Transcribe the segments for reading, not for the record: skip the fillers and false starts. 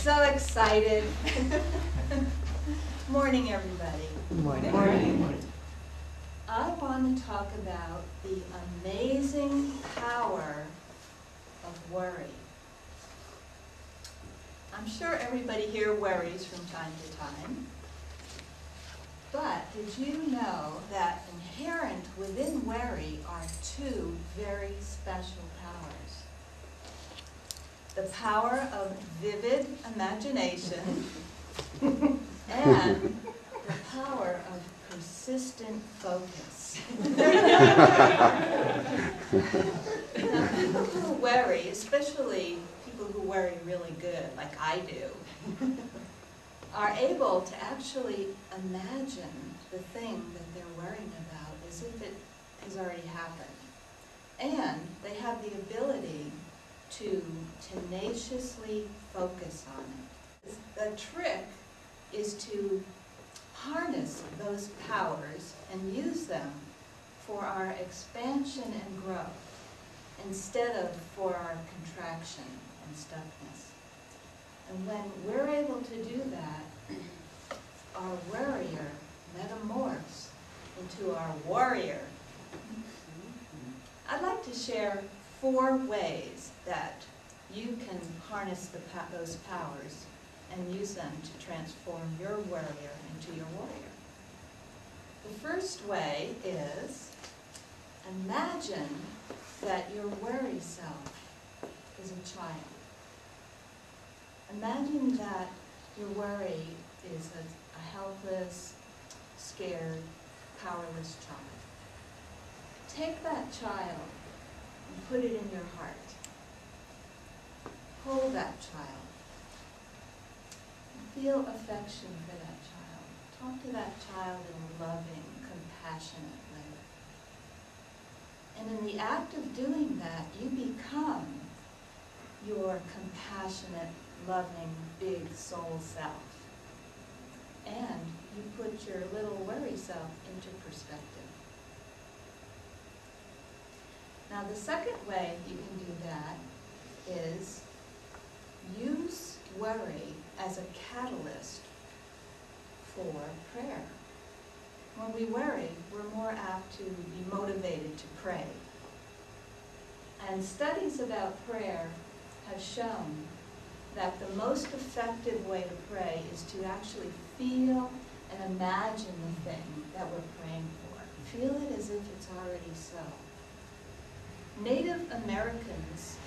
so excited. Morning, everybody. Morning. Morning. I want to talk about the amazing power of worry. I'm sure everybody here worries from time to time. But did you know that inherent within worry are two very special powers? The power of vivid imagination and the power of persistent focus. Now, people who worry, especially people who worry really good, like I do, are able to actually imagine the thing that they're worrying about as if it has already happened. And they have the ability to tenaciously focus on it. The trick is to harness those powers and use them for our expansion and growth instead of for our contraction and stuckness. And when we're able to do that, our worrier metamorphs into our warrior. I'd like to share 4 ways that you can harness those powers and use them to transform your worrier into your warrior. The first way is imagine that your worry self is a child. Imagine that your worry is a helpless, scared, powerless child. Take that child and put it in your heart. Hold that child. Feel affection for that child. Talk to that child in a loving, compassionate way. And in the act of doing that, you become your compassionate, loving, big soul self. And you put your little worry self into perspective. Now, the second way you can do that is use worry as a catalyst for prayer. When we worry, we're more apt to be motivated to pray. And studies about prayer have shown that the most effective way to pray is to actually feel and imagine the thing that we're praying for. Feel it as if it's already so. Native Americans,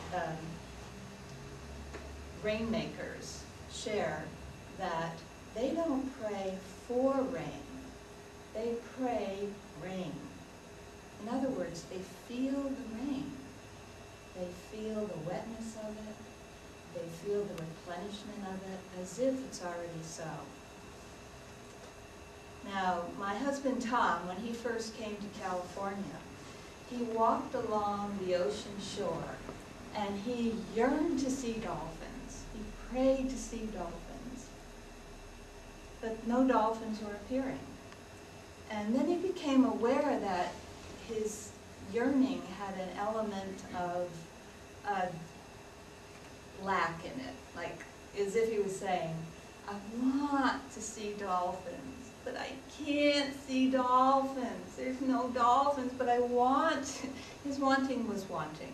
rainmakers, share that they don't pray for rain, they pray rain. In other words, they feel the rain. They feel the wetness of it. They feel the replenishment of it as if it's already so. Now, my husband Tom, when he first came to California, he walked along the ocean shore and he yearned to see dolphins. He prayed to see dolphins. But no dolphins were appearing. And then he became aware that his yearning had an element of lack in it, like as if he was saying, I want to see dolphins, but I can't see dolphins. There's no dolphins, but I want. His wanting was wanting.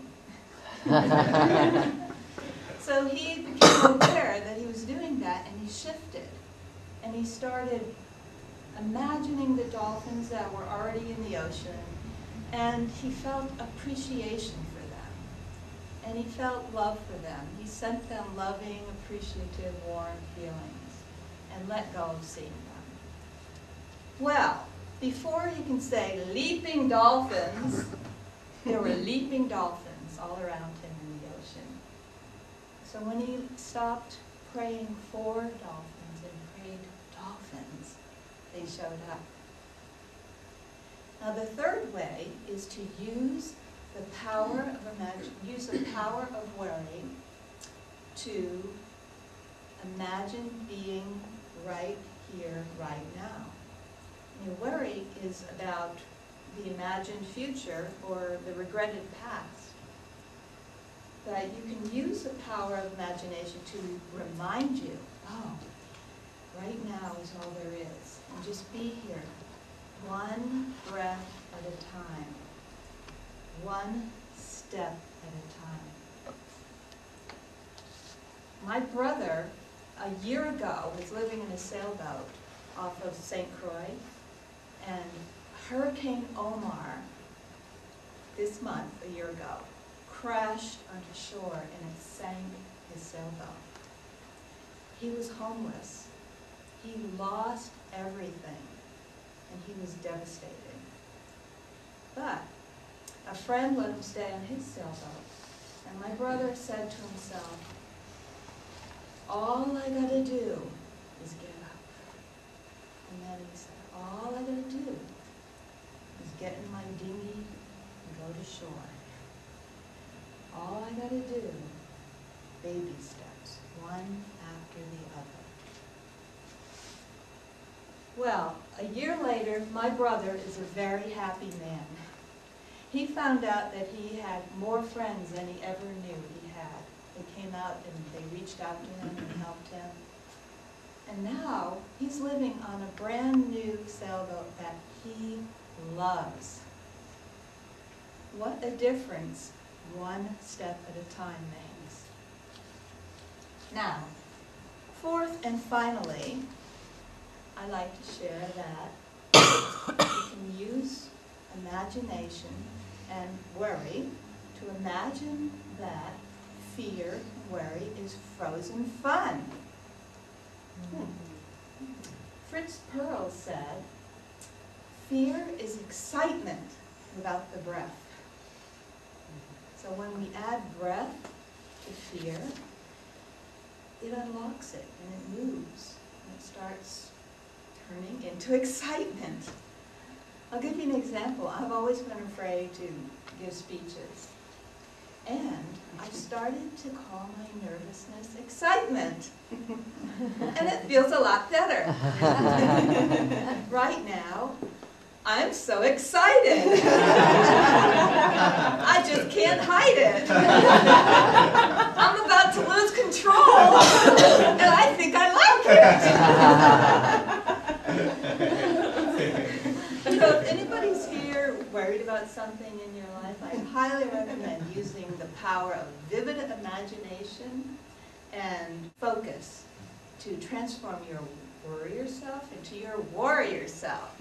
So he became aware that he was doing that, and he shifted. And he started imagining the dolphins that were already in the ocean, and he felt appreciation for them. And he felt love for them. He sent them loving, appreciative, warm feelings, and let go of seeing them. Well, before he can say leaping dolphins, there were leaping dolphins all around him in the ocean. So when he stopped praying for dolphins and prayed dolphins, they showed up. Now the third way is to use the power of worry to imagine being right here, right now. Worry is about the imagined future or the regretted past. that you can use the power of imagination to remind you, oh, right now is all there is. And just be here, one breath at a time, one step at a time. My brother, a year ago, was living in a sailboat off of St. Croix, and Hurricane Omar, this month, a year ago, crashed onto shore and it sank his sailboat. He was homeless. He lost everything, and he was devastated. But a friend let him stay on his sailboat, and my brother said to himself, all I gotta do is get up. And then he said, all I gotta do is get in my dinghy and go to shore. All I gotta do, baby steps, one after the other. Well, a year later, my brother is a very happy man. He found out that he had more friends than he ever knew he had. They came out and they reached out to him and helped him. And now he's living on a brand new sailboat that he loves. What a difference one step at a time makes. Now, fourth and finally, I like to share that you can use imagination and worry to imagine that fear and worry is frozen fun. Fritz Perls said, fear is excitement without the breath. So when we add breath to fear, it unlocks it and it moves and it starts turning into excitement. I'll give you an example. I've always been afraid to give speeches. And I started to call my nervousness excitement. And it feels a lot better. Right now, I'm so excited. I just can't hide it. I'm about to lose control, and I think I like it. So if anybody's here worried about something in your life, I highly recommend using the power of vivid imagination and focus to transform your worrier self into your warrior self.